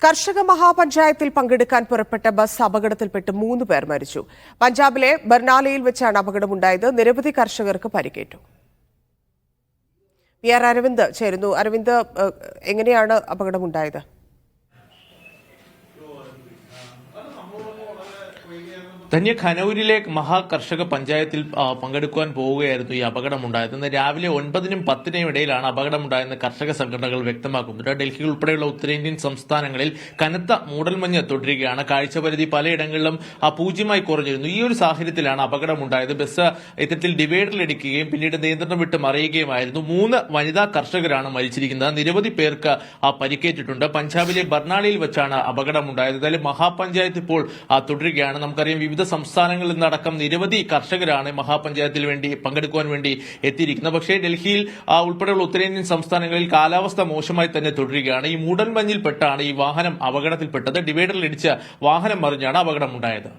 കർഷക മഹാപഞ്ചായത്തിൽ പങ്കെടുക്കാൻ പുറപ്പെട്ട ബസ് അപകടത്തിൽപ്പെട്ട് 3 പേർ മരിച്ചു. പഞ്ചാബിലെ ബർനാലയിൽ വെച്ചാണ് അപകടമുണ്ടായത്. നിരവധി കർഷകർക്ക് പരിക്കേറ്റു. പി ആർ അരവിന്ദ് ചേരുന്നു. അരവിന്ദ്, എങ്ങനെയാണ് അപകടമുണ്ടായത്? ധന്യ ഖനൂരിലെ മഹാകർഷക പഞ്ചായത്തിൽ പങ്കെടുക്കുവാൻ പോവുകയായിരുന്നു ഈ അപകടമുണ്ടായത്. ഇന്ന് രാവിലെ 9-നും 10-നും ഇടയിലാണ് അപകടമുണ്ടായെന്ന് കർഷക സംഘടനകൾ വ്യക്തമാക്കുന്നത്. ഡൽഹി ഉൾപ്പെടെയുള്ള ഉത്തരേന്ത്യൻ സംസ്ഥാനങ്ങളിൽ കനത്ത മൂടൽമഞ്ഞ് തുടരുകയാണ്. കാഴ്ചപരിധി പലയിടങ്ങളിലും പൂജ്യമായി കുറഞ്ഞിരുന്നു. ഈ ഒരു സാഹചര്യത്തിലാണ് അപകടമുണ്ടായത്. ബസ് ഇത്തരത്തിൽ ഡിവൈഡറിലിടിക്കുകയും പിന്നീട് നിയന്ത്രണം വിട്ട് മറിയുകയുമായിരുന്നു. 3 വനിതാ കർഷകരാണ് മരിച്ചിരിക്കുന്നത്. നിരവധി പേർക്ക് പരിക്കേറ്റിട്ടുണ്ട്. പഞ്ചാബിലെ ബർനാലയിൽ വെച്ചാണ് അപകടമുണ്ടായത്. എന്തായാലും മഹാപഞ്ചായത്ത് ഇപ്പോൾ തുടരുകയാണ്. നമുക്കറിയാം, വിവിധ സംസ്ഥാനങ്ങളിൽ നിന്നടക്കം നിരവധി കർഷകരാണ് മഹാപഞ്ചായത്തിൽ വേണ്ടി പങ്കെടുക്കുവാൻ വേണ്ടി എത്തിയിരിക്കുന്നത്. പക്ഷേ ഡൽഹിയിൽ ഉൾപ്പെടെയുള്ള ഉത്തരേന്ത്യൻ സംസ്ഥാനങ്ങളിൽ കാലാവസ്ഥ മോശമായി തന്നെ തുടരുകയാണ്. ഈ മൂടൽമഞ്ഞിൽപ്പെട്ടാണ് ഈ വാഹനം അപകടത്തിൽപ്പെട്ടത്. ഡിവൈഡറിലിടിച്ച് വാഹനം മറിഞ്ഞാണ് അപകടമുണ്ടായത്.